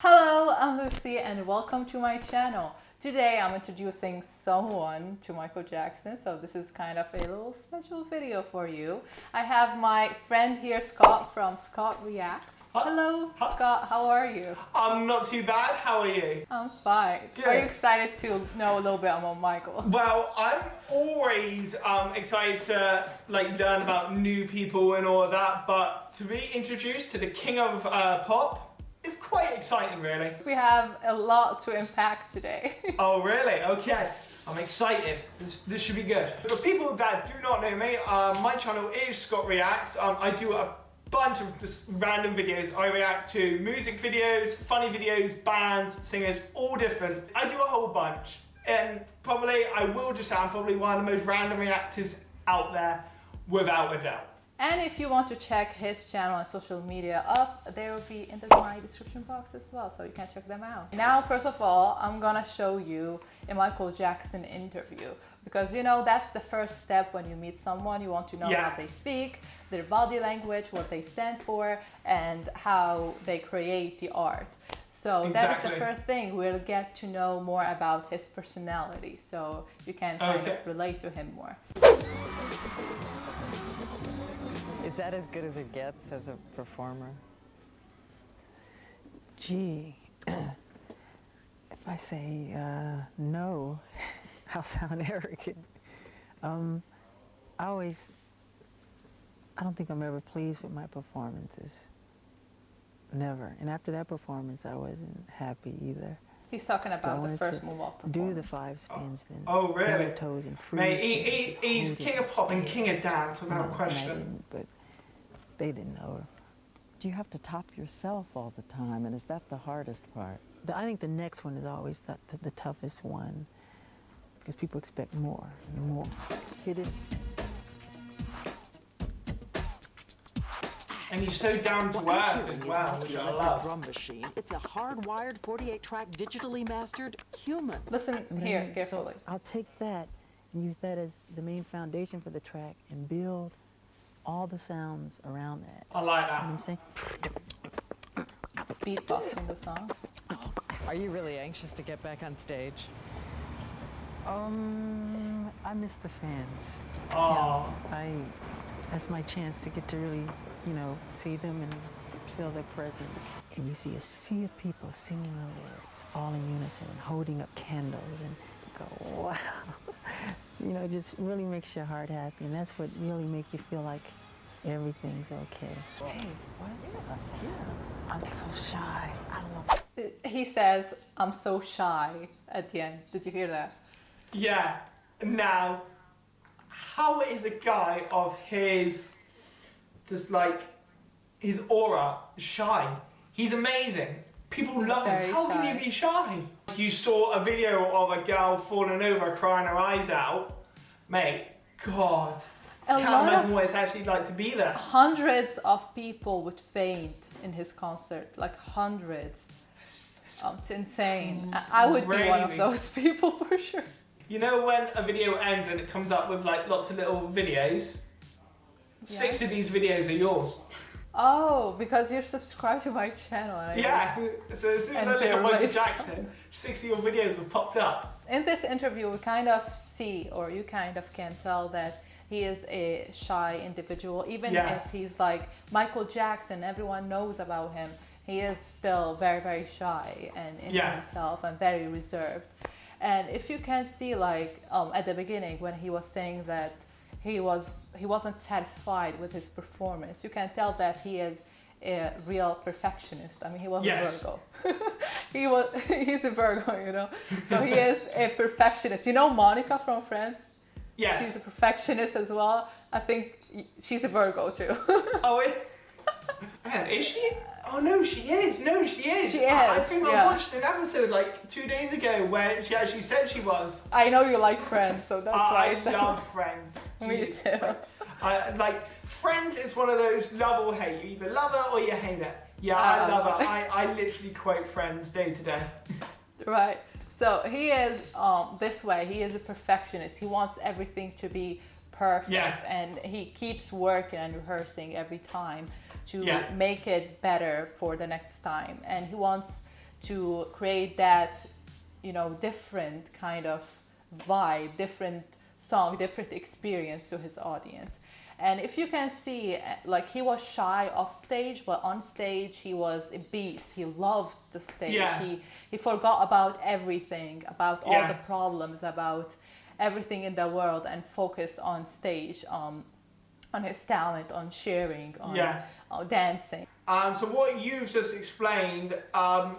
Hello, I'm Lucy and welcome to my channel. Today I'm introducing someone to Michael Jackson, so this is kind of a little special video for you. I have my friend here, Scott, from Scott Reacts. Hello, Scott, how are you? I'm not too bad, how are you? I'm fine. Good. Are you excited to know a little bit about Michael? Well, I'm always excited to learn about new people and all of that, but to be introduced to the king of pop, it's quite exciting, really. We have a lot to unpack today. Oh, really? Okay. I'm excited. This should be good. For people that do not know me, my channel is Scott Reacts. I do a bunch of just random videos. I react to music videos, funny videos, bands, singers, all different. I do a whole bunch. And probably, I will just say I'm probably one of the most random reactors out there, without a doubt. And if you want to check his channel and social media up, they will be in my description box as well, so you can check them out. Now, first of all, I'm gonna show you a Michael Jackson interview, because you know that's the first step when you meet someone. You want to know how they speak, their body language, what they stand for, and how they create the art. So that is the first thing. We'll get to know more about his personality, so you can kind of relate to him more. Is that as good as it gets as a performer? Gee, if I say no, I'll sound arrogant. I don't think I'm ever pleased with my performances. Never. And after that performance, I wasn't happy either. He's talking about the first moonwalk performance. Do the 5 spins, then really? your toes and freeze. Mate, he's king of pop and king of dance, without question. But they didn't know. Do you have to top yourself all the time, and is that the hardest part? I think the next one is always the toughest one, because people expect more and more. Hit it. And he's so down to earth as well, which I love. Drum machine. It's a hardwired 48-track digitally mastered human. Listen here carefully. I'll take that and use that as the main foundation for the track and build all the sounds around that. I like that. You know what I'm saying? Beatboxing the song. Are you really anxious to get back on stage? I miss the fans. Oh. That's my chance to get to really, see them and feel their presence. And you see a sea of people singing the lyrics, all in unison, and holding up candles, and go, wow. It just really makes your heart happy, and that's what really makes you feel like everything's okay. Hey, what? Yeah. I'm so shy. I don't know. He says, I'm so shy at the end. Did you hear that? Yeah. Now, how is a guy of his, his aura shy? He's amazing. People love him. How can you be shy? You saw a video of a girl falling over, crying her eyes out. Mate, God. I can't imagine what it's actually like to be there. Hundreds of people would faint in his concert, like hundreds. It's insane. I would be one of those people for sure. You know when a video ends and it comes up with lots of little videos? 6 of these videos are yours. Oh, because you're subscribed to my channel. So as soon as I look at Michael Jackson, 6 of your videos have popped up. In this interview, we kind of see, or you kind of can tell that he is a shy individual. Even if he's like Michael Jackson, everyone knows about him, he is still very, very shy and into himself and very reserved. And if you can see, at the beginning when he was saying that he wasn't satisfied with his performance, you can tell that he is a real perfectionist. I mean, he was a Virgo. He's a Virgo, So he is a perfectionist. You know Monica from Friends? Yes. She's a perfectionist as well. I think she's a Virgo too. Man, is she? Oh no, she is. No, she is. She is. I think I watched an episode 2 days ago where she actually said she was. I know you like Friends, so that's why I love Friends. Me too. Friends is one of those love or hate. You either love her or you hate her. Yeah, I love her. I literally quote Friends day to day. Right. So he is this way. He is a perfectionist. He wants everything to be perfect, and he keeps working and rehearsing every time to make it better for the next time, and he wants to create that, you know, different kind of vibe, different song, different experience to his audience. And if you can see, like, he was shy off stage, but on stage he was a beast. He loved the stage. Yeah. He forgot about everything, about all Yeah. the problems, about everything in the world, and focused on stage, on his talent, on sharing, on Yeah. dancing. So what you've just explained,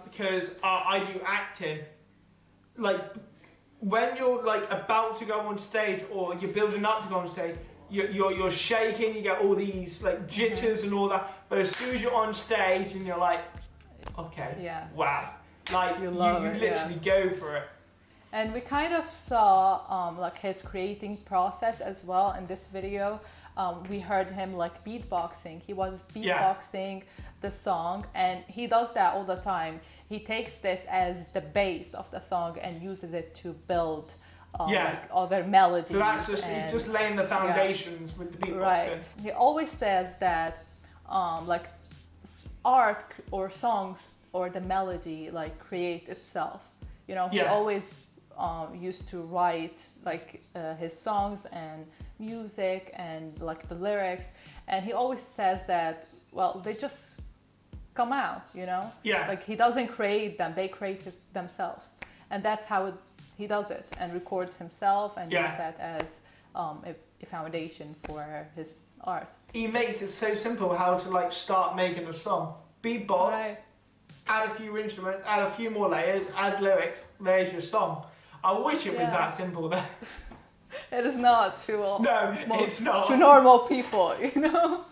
because I do acting, like when you're like about to go on stage or you're building up to go on stage, you're shaking, you get all these like jitters and all that. But as soon as you're on stage and you're like, okay, Yeah. wow, like you love it, literally go for it. And we kind of saw like his creating process as well in this video. We heard him like beatboxing. He was beatboxing the song, and he does that all the time. He takes this as the base of the song and uses it to build like other melodies. So that's just, and, he's just laying the foundations with the beatboxing. right. He always says that like art or songs or the melody like create itself. You know, he always used to write like his songs and music and like the lyrics, and he always says that, well, they just come out, you know? Yeah. Like he doesn't create them, they create it themselves. And that's how he does it, and records himself and uses that as a foundation for his art. He makes it so simple how to like start making a song. Beatbox, Right. add a few instruments, add a few more layers, add lyrics, there's your song. I wish it was that simple though. It is not to No, it's not. to normal people, you know.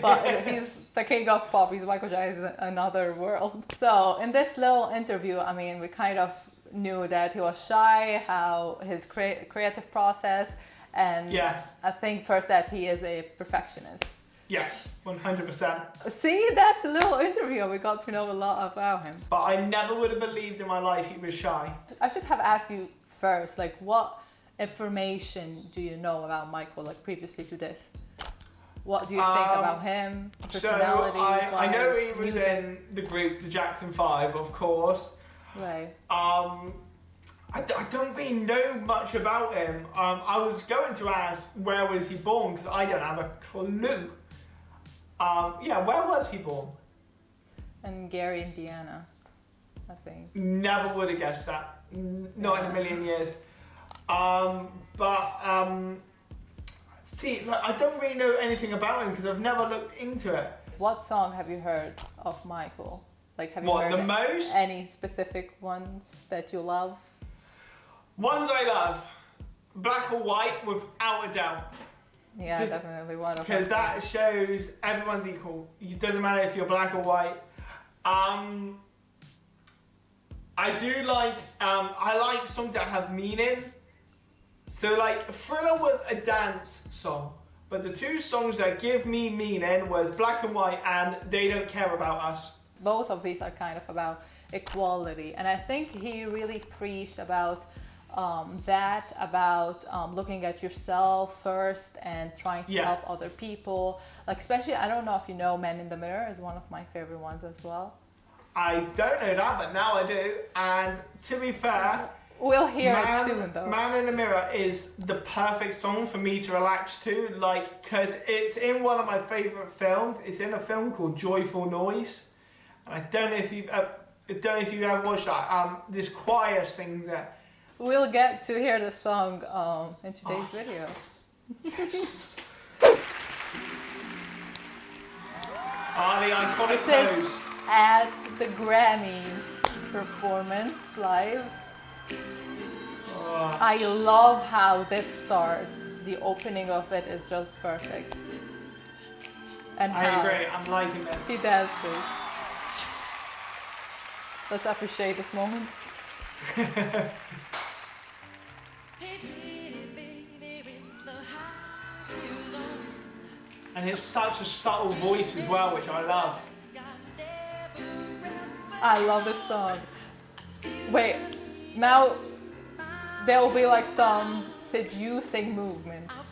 But he's the king of pop. He's Michael Jackson, is another world. So in this little interview, I mean, we kind of knew that he was shy, how his creative process, and I think first that he is a perfectionist. Yes, 100%. See, that's a little interview. We got to know a lot about him. But I never would have believed in my life he was shy. I should have asked you first, like, what information do you know about Michael, like previously to this? What do you think about him, personality? So I know he was music? in the group, the Jackson 5, of course. Right. I don't really know much about him. I was going to ask where was he born, because I don't have a clue. Where was he born? In Gary, Indiana, I think. Never would have guessed that. Not in a million years. See, like, I don't really know anything about him because I've never looked into it. What song have you heard of Michael? Like, have you What, heard the most? any specific ones that you love? Ones I love, Black or White, without a doubt. Yeah, definitely one of them. Because that shows everyone's equal. It doesn't matter if you're black or white. I do like, I like songs that have meaning. So like, Thriller was a dance song, but the two songs that give me meaning was Black and White and They Don't Care About Us. Both of these are kind of about equality, and I think he really preached about looking at yourself first and trying to help other people. Like, especially, I don't know if you know Man in the Mirror is one of my favorite ones as well. I don't know that, but now I do. And to be fair, we'll hear it soon though. Man in the Mirror is the perfect song for me to relax to, like, because it's in one of my favourite films. It's in a film called Joyful Noise. And I don't know if you've ever watched that. This choir sings it. We'll get to hear the song in today's video. Yes. The iconic This pose. is at the Grammys performance live. I love how this starts. The opening of it is just perfect. And I agree, I'm liking this. he does this. Let's appreciate this moment. And it's such a subtle voice as well, which I love. I love this song. Wait, now there will be like some seducing movements.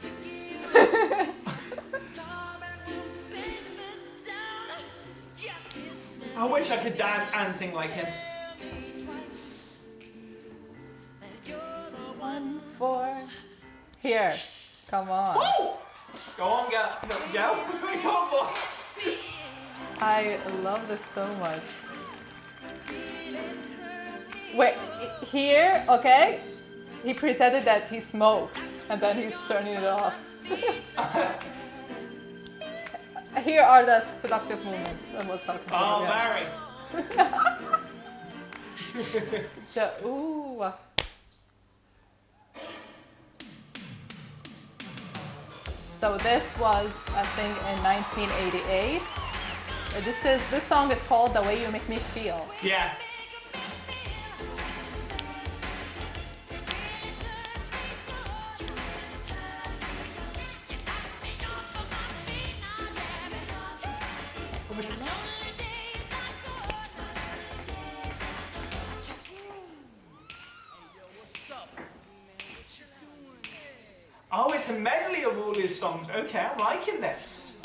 I wish I could dance and sing like him. One for here. Come on. Woo! Go on, girl. No, girl. Come on, boy. I love this so much. Wait, here, okay? He pretended that he smoked and then he's turning it off. Here are the seductive moments and we'll talk about Very. Ooh. So this was, I think, in 1988. This song is called "The Way You Make Me Feel." Yeah. Oh, it's a medley of all his songs. Okay, I'm liking this.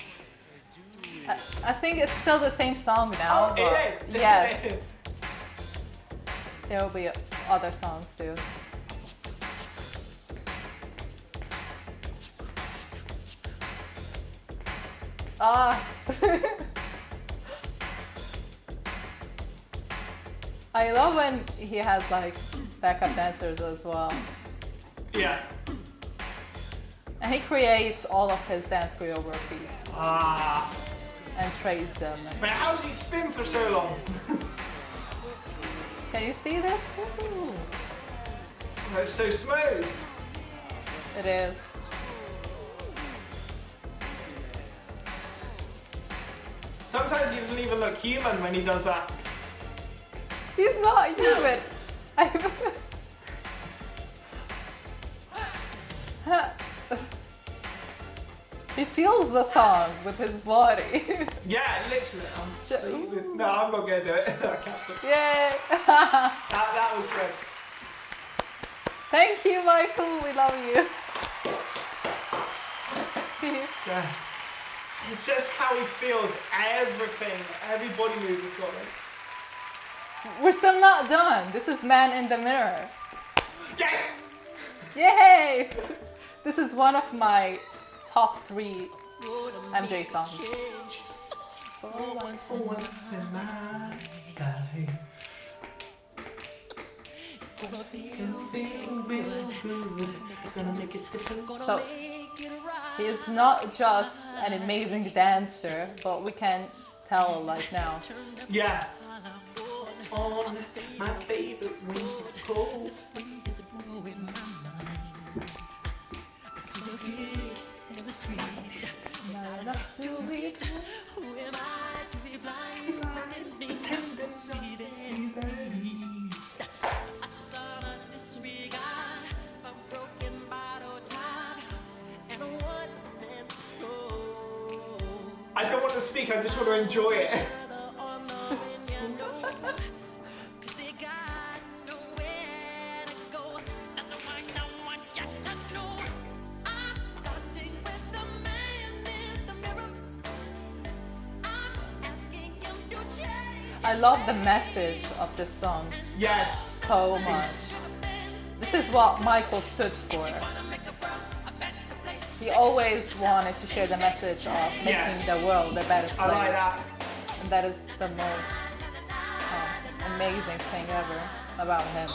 I think it's still the same song now. Oh, it is? Yes. There will be other songs too. I love when he has like backup dancers as well. Yeah. And he creates all of his dance choreographies and trades them. But how's he spin for so long? Can you see this? Woo-hoo. It's so smooth. It is. Sometimes he doesn't even look human when he does that. He's not human. He feels the song with his body. Yeah, literally. No, I'm not gonna do it. I can't. Yay! That was good. Thank you, Michael. We love you. Yeah. It's just how he feels. Everything, every body move has got it. We're still not done. This is Man in the Mirror. Yes! Yay! This is one of my top 3 MJ songs. For once in my life, it's gonna feel real good. Gonna make it different. So he is not just an amazing dancer, but we can tell like now. Yeah. On my favorite winter coat. Not enough to read. I don't want to speak, I just want to enjoy it. I love the message of this song Yes. so much. This is what Michael stood for. He always wanted to share the message of making the world a better place. I like that. And that is the most amazing thing ever about him.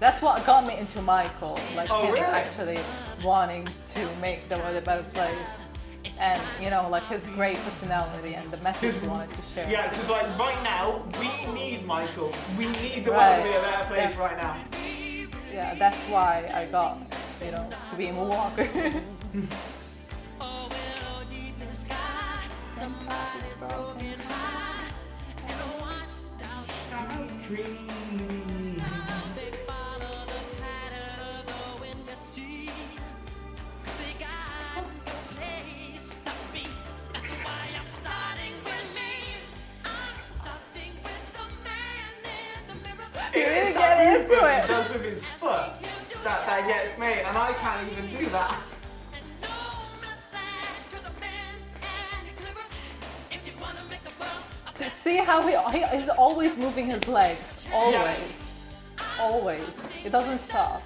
That's what got me into Michael, like him really? actually wanting to make the world a better place. And you know, like his great personality and the message he wanted to share. Yeah, because like right now, we need Michael. We need the world to be a better place right now. Yeah, that's why I got, you know, to be a Moonwalker. It's get that into movement it. he does with his foot that gets me, and I can't even do that. See how he is always moving his legs. Always. Yeah. Always. It doesn't stop.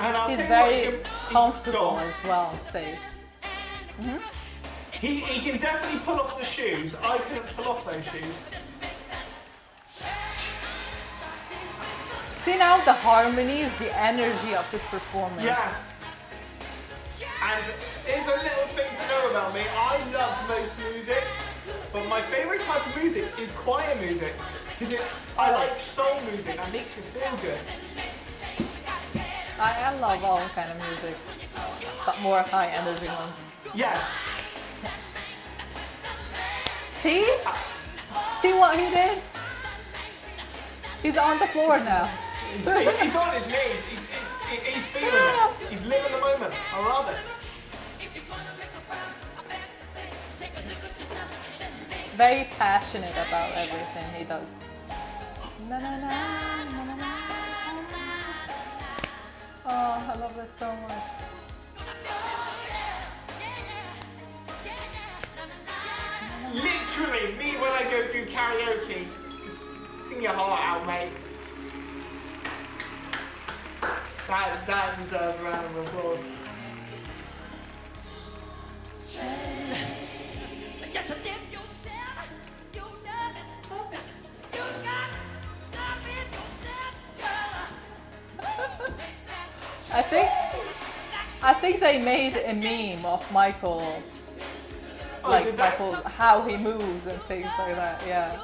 And I'll He's tell you very what, comfortable as well on stage. He can definitely pull off the shoes. I couldn't pull off those shoes. See now the harmonies, the energy of this performance. Yeah. And here's a little thing to know about me. I love most music, but my favourite type of music is choir music. Because I like soul music. That makes you feel good. I love all kind of music, but more high energy ones. Yes. See? See what he did? He's on the floor now. He's on his knees. He's feeling it. He's living the moment. I love it. Very passionate about everything he does. Na, na, na, na, na, na. Oh, I love this so much. Literally, me when I go do karaoke, just sing your heart out, mate. That deserves a round of applause. I think they made a meme of Michael, Oh, like did they? Michael, how he moves and things like that. Yeah.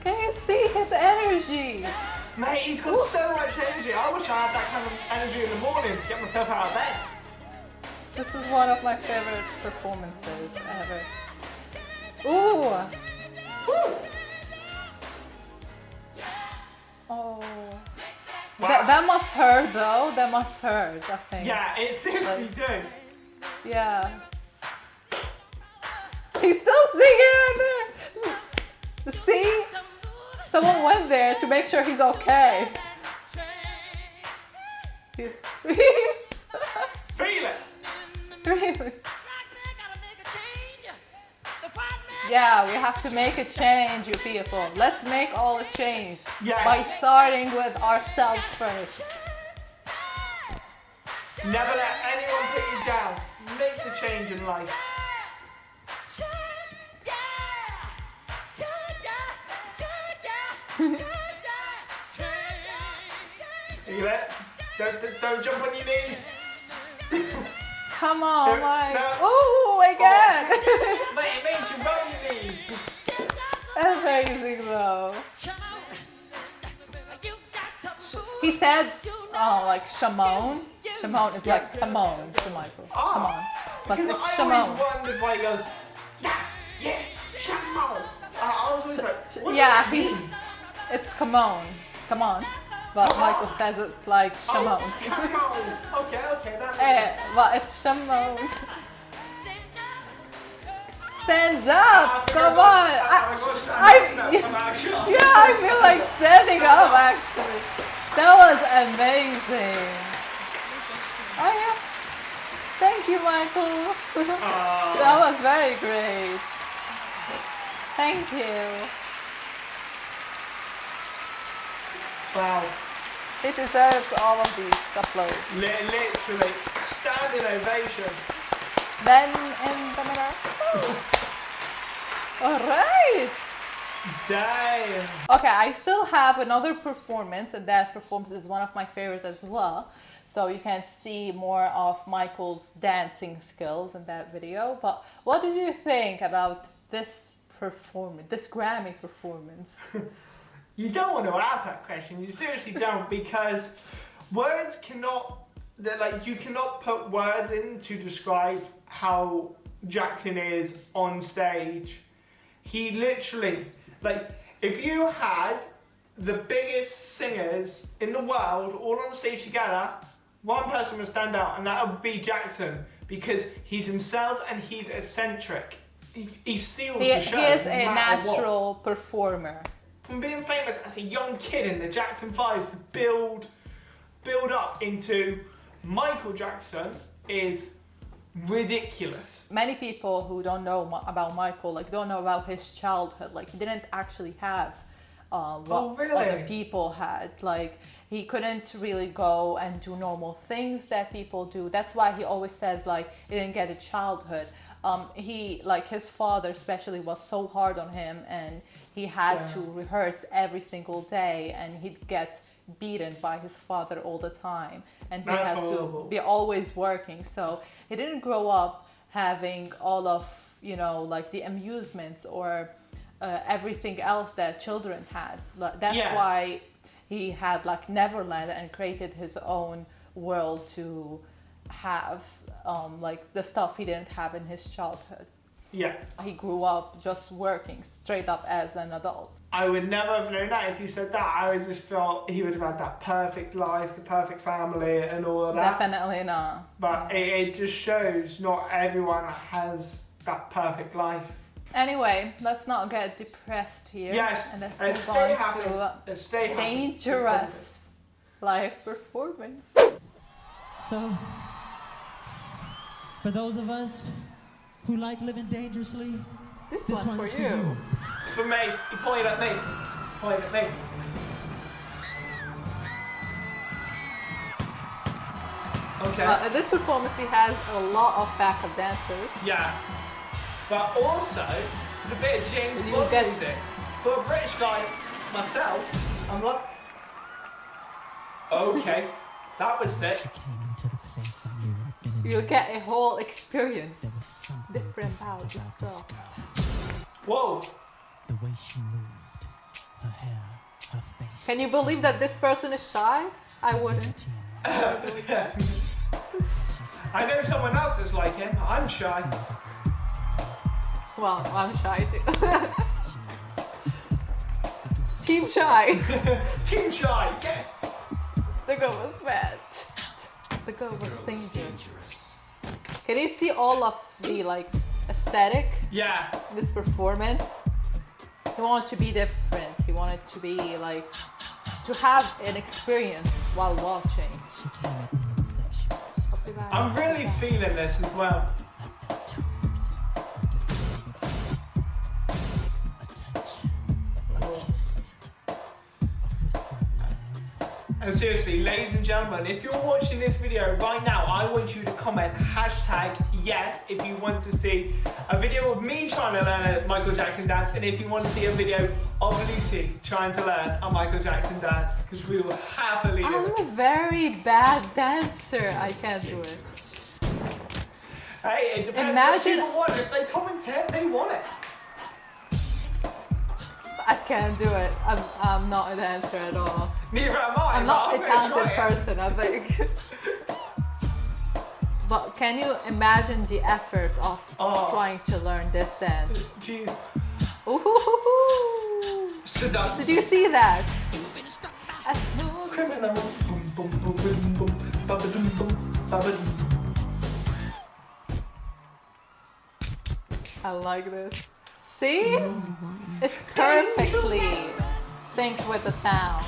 Can you see his energy? Mate, he's got so much energy. I wish I had that kind of energy in the morning to get myself out of bed. This is one of my favorite performances ever. Ooh! Woo! Oh. Wow. That must hurt though. That must hurt, I think. Yeah, it seriously did. Yeah. He's still singing right there. See? Someone went there to make sure he's okay. Feel it. Really? Yeah, we have to make a change, you people. Let's make all a change. Yes. By starting with ourselves first. Never let anyone put you down. Make the change in life. Feel it. Don't jump on your knees. Come on, No, Mike. no. Ooh, again. Mate, it makes you roll your knees. Amazing though. He said, oh, like Shimon. Shimon is like come on to Michael. Come on. But Because it's I always Shimon. wondered why he goes, yeah, Shimon. I was always like, what Yeah, does that mean? it's come on. Come on. But Michael says it like Shimon. Oh, come on. Okay, that makes Eh, sense. but it's Shimon. Stand up! Come on! Yeah, I feel like standing up actually. That was amazing. Oh yeah. Thank you, Michael. That was very great. Thank you. Wow. He deserves all of these applause. Literally, standing ovation. Then in the middle. Alright. Damn. Okay, I still have another performance, and that performance is one of my favorites as well. So you can see more of Michael's dancing skills in that video. But what did you think about this performance, this Grammy performance? You don't want to ask that question. You seriously don't, because words cannot. You cannot put words in to describe how Jackson is on stage. He literally, if you had the biggest singers in the world all on stage together, one person would stand out, and that would be Jackson, because he's himself and he's eccentric. He steals He the show. is no a matter natural what. performer. From being famous as a young kid in the Jackson 5s to build up into Michael Jackson is ridiculous. Many people who don't know about Michael, like, don't know about his childhood. Like, he didn't actually have what other people had. Like, he couldn't really go and do normal things that people do. That's why he always says, like, he didn't get a childhood. He, like, his father especially was so hard on him, and he had to rehearse every single day, and he'd get beaten by his father all the time, and he has to be always working. So he didn't grow up having all of, you know, like the amusements or everything else that children had. That's why he had like Neverland and created his own world to have like the stuff he didn't have in his childhood. Yeah. He grew up just working straight up as an adult. I would never have known that if you said that. I would just thought he would have had that perfect life, the perfect family and all of that. Definitely not. But it just shows not everyone has that perfect life. Anyway, let's not get depressed here. Yes, and let's stay move happy. on to Stay happy. dangerous live performance. So, for those of us who like living dangerously, This one's for you. It's for me. He pointed at me. Pointed at me. Okay. This performance, he has a lot of backup dancers. Yeah. But also, with a bit of James You Bond get- music. For a British guy, myself, I'm like, okay, that was sick. came into the place I knew I'd been in. You get a whole experience. There was something different about this this girl. girl. Whoa. The way she moved, her hair, her face. Can you believe that this person is shy? I wouldn't. I know someone else that's like him. I'm shy. Well, I'm shy too. Team shy. Team shy, yes. The girl was bad. The girl was dangerous. Can you see all of the like aesthetic? Yeah. This performance. He wanted to be different. He wanted to be like to have an experience while watching. She came at me in sections. I'm really feeling this as well. And seriously, ladies and gentlemen, if you're watching this video right now, I want you to comment #yes if you want to see a video of me trying to learn a Michael Jackson dance, and if you want to see a video of Lucy trying to learn a Michael Jackson dance, because we will happily do I'm it. a very bad dancer. I can't do it. Hey, it depends Imagine- what people want. If they comment it, they want it. I can't do it. I'm not a dancer at all. Neither am I. I'm not a but I'm gonna talented try it. person, I think. But can you imagine the effort of trying to learn this dance? Gee, Ooh. seductive. Did you see that? Criminal. Boom, boom, boom, boom, boom, ba-ba-doom, boom, ba-ba-doom. I like this. See? It's perfectly synced with the sound,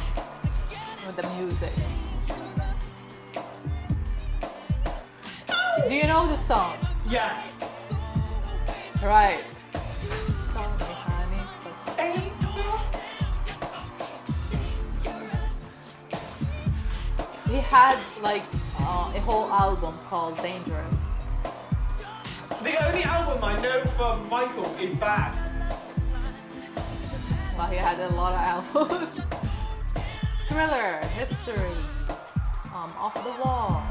with the music. Do you know the song? Yeah. Right. Call me honey, but he had like a whole album called Dangerous. The only album I know from Michael is Bad. Well, he had a lot of albums. Thriller, History, Off the Wall,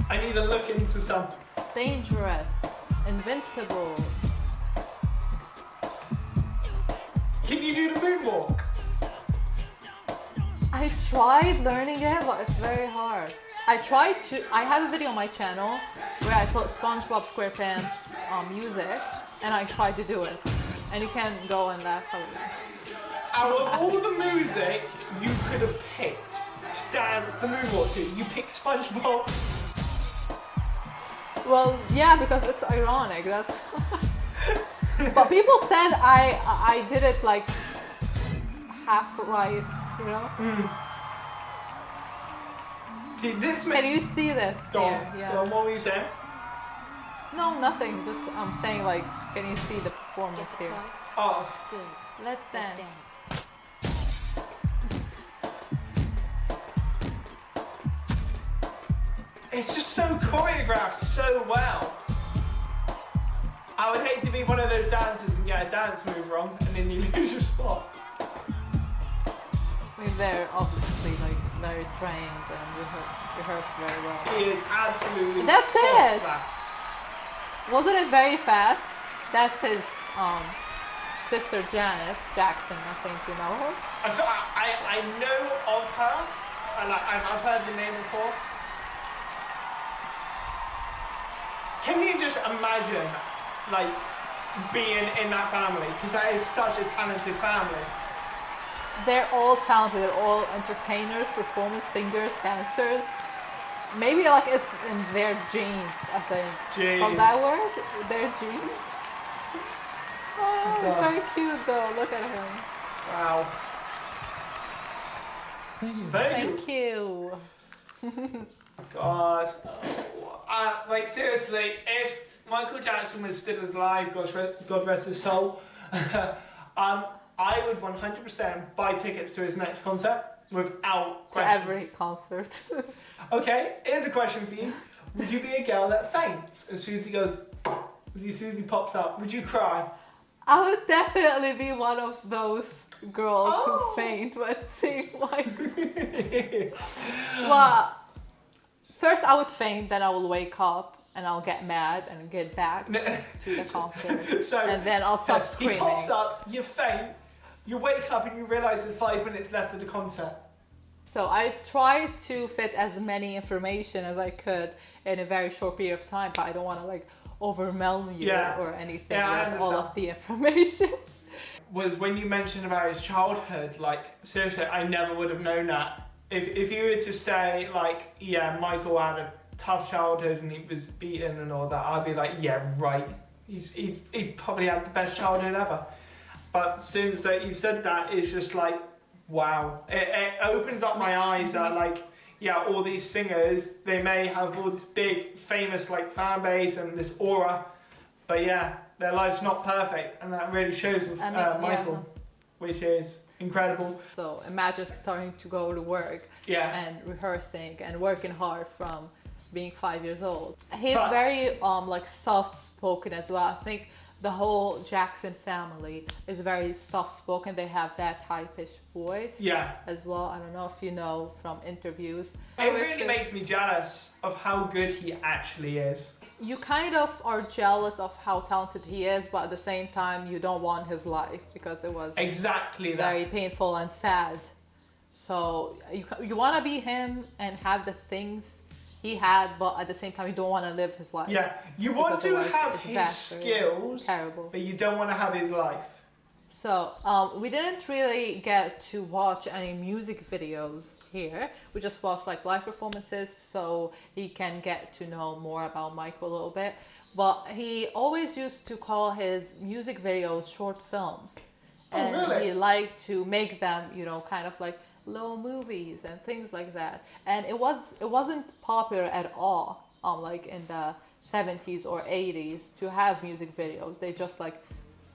I need to look into some. Dangerous, Invincible. Can you do the moonwalk? I tried learning it, but it's very hard. I have a video on my channel where I put SpongeBob SquarePants music, and I tried to do it. And you can go and laugh at it. Out of all the music you could have picked to dance the moonwalk to, you picked SpongeBob. Well, yeah, because it's ironic. That's. But people said I did it like half right, you know. See, this Can you see this Go on. here? Yeah. Go on, what were you saying? No, nothing. Just I'm saying like, can you see the performance here? Oh, Good. Let's Let's dance. dance. it's just so choreographed so well. I would hate to be one of those dancers and get a dance move wrong and then you lose your spot. I mean, they're obviously like very trained and rehearsed very well. He is absolutely. That's it. awesome. Wasn't it very fast? That's his sister Janet Jackson. I think you know her. I know of her. I've heard the name before. Can you just imagine, like, being in that family? Because that is such a talented family. They're all talented. They're all entertainers, performance singers, dancers. Maybe like it's in their genes, I think. Genes. From that word, their genes. Oh, it's very cute though. Look at him. Wow. Thank you. Thank you. Thank you. God. Like, seriously, if Michael Jackson was still alive, God rest his soul, I would 100% buy tickets to his next concert without To question. every concert. Okay, here's a question for you. Would you be a girl that faints as soon as he goes, as soon as he pops up? Would you cry? I would definitely be one of those girls Oh. who faint when seeing like. Well, first I would faint, then I will wake up and I'll get mad and get back to the concert, So, and then I'll start he screaming. pops up, you faint, you wake up and you realise there's 5 minutes left of the concert. So I tried to fit as many information as I could in a very short period of time, but I don't want to like overwhelm you Yeah. or anything Yeah, I with all understand. of the information. Was when you mentioned about his childhood, like, seriously, I never would have known that. If you were to say, like, yeah, Michael had a tough childhood and he was beaten and all that, I'd be like, yeah, right. He probably had the best childhood ever. But since that you've said that, it's just like, wow. It opens up my eyes that, like, yeah, all these singers, they may have all this big, famous, like, fan base and this aura, but yeah, their life's not perfect, and that really shows with Michael, which is incredible. So imagine starting to go to work Yeah. and rehearsing and working hard from being 5 years old. He's But- very like soft spoken as well. I think the whole Jackson family is very soft spoken. They have that high-pitched voice Yeah. as well. I don't know if you know from interviews. It really makes me jealous of how good he actually is. You kind of are jealous of how talented he is, but at the same time you don't want his life because it was Exactly that. very painful and sad. So you want to be him and have the things he had, but at the same time you don't want to live his life. Yeah, you want Because to otherwise have it's his disaster, yeah. skills, Terrible. but you don't want to have his life. So we didn't really get to watch any music videos here. We just watched like live performances, so he can get to know more about Michael a little bit. But he always used to call his music videos short films. Oh, And really? he liked to make them, you know, kind of like little movies and things like that. And it wasn't popular at all, like in the 70s or 80s to have music videos. They just like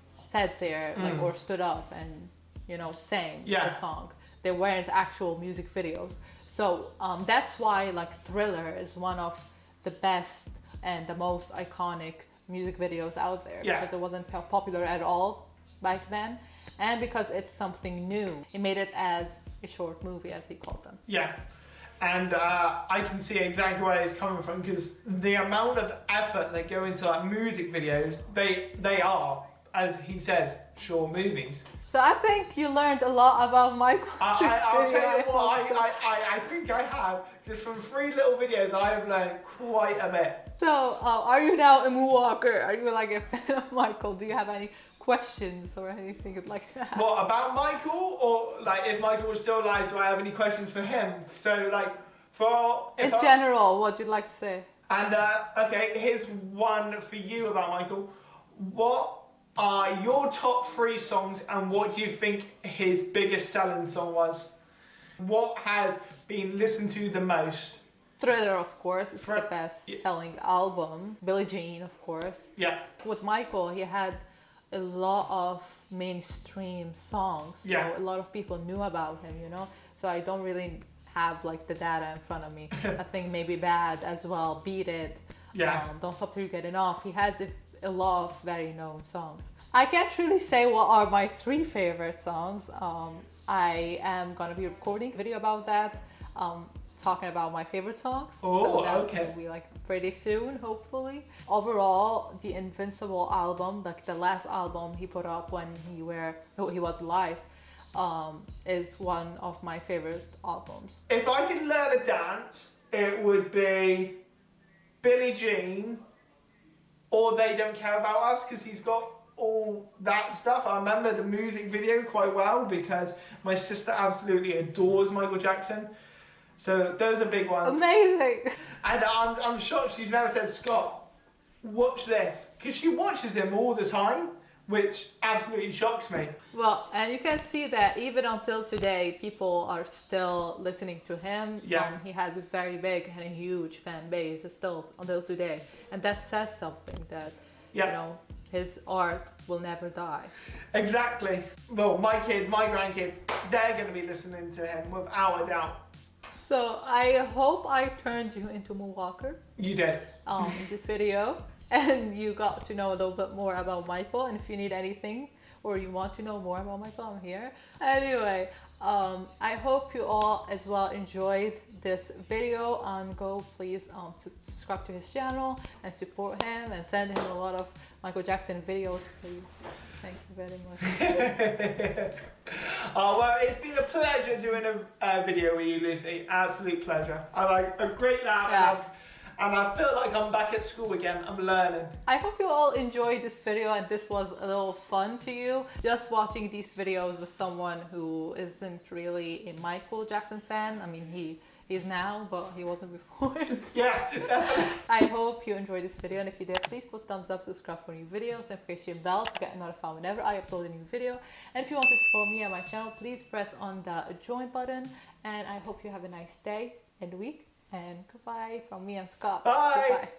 sat there like or stood up and, you know, sang Yeah. the song. They weren't actual music videos. So that's why like Thriller is one of the best and the most iconic music videos out there. Yeah. Because it wasn't popular at all back then, and because it's something new. He made it as a short movie, as he called them. Yeah, and I can see exactly where he's coming from, because the amount of effort they go into like music videos, they are, as he says, short movies. So I think you learned a lot about Michael. I'll tell you what, I hope so. I think I have. Just from 3 little videos, I have learned quite a bit. So, are you now a Moonwalker? Are you like a fan of Michael? Do you have any questions or anything you'd like to ask? What, about Michael? Or like, if Michael was still alive, do I have any questions for him? So like, In general, what you'd like to say? And okay, here's one for you about Michael. What are your top 3 songs, and what do you think his biggest selling song was? What has been listened to the most? Thriller, of course, it's the best selling album. Billie Jean, of course. Yeah. With Michael, he had a lot of mainstream songs. Yeah. So a lot of people knew about him, you know? So I don't really have like the data in front of me. I think maybe Bad as well, Beat It, Don't Stop Till You Get Enough. He has a lot of very known songs. I can't really say what are my 3 favorite songs. I am gonna be recording a video about that, talking about my favorite songs. Oh, so that okay. will be like pretty soon, hopefully. Overall, the Invincible album, like the last album he put up when he was alive, is one of my favorite albums. If I could learn a dance, it would be Billie Jean or They Don't Care About Us, because he's got all that stuff. I remember the music video quite well because my sister absolutely adores Michael Jackson. So those are big ones. Amazing. And I'm shocked she's never said, Scott, watch this. Because she watches him all the time, which absolutely shocks me. Well, and you can see that even until today, people are still listening to him. Yeah. He has a very big and a huge fan base still until today. And that says something that, you know, his art will never die. Exactly. Well, my kids, my grandkids, they're going to be listening to him without a doubt. So I hope I turned you into a Moonwalker. You did. In this video. And you got to know a little bit more about Michael. And if you need anything or you want to know more about Michael, I'm here. Anyway, I hope you all as well enjoyed this video. Go please subscribe to his channel and support him and send him a lot of Michael Jackson videos, please. Thank you very much. Oh, well, it's been a pleasure doing a video with you, Lucy. Absolute pleasure. I like a great laugh. And I feel like I'm back at school again. I'm learning. I hope you all enjoyed this video and this was a little fun to you. Just watching these videos with someone who isn't really a Michael Jackson fan. I mean, he is now, but he wasn't before. Yeah. I hope you enjoyed this video, and if you did, please put thumbs up, subscribe for new videos, notification bell to get notified whenever I upload a new video. And if you want to support me and my channel, please press on the join button. And I hope you have a nice day and week. And goodbye from me and Scott. Bye. Goodbye.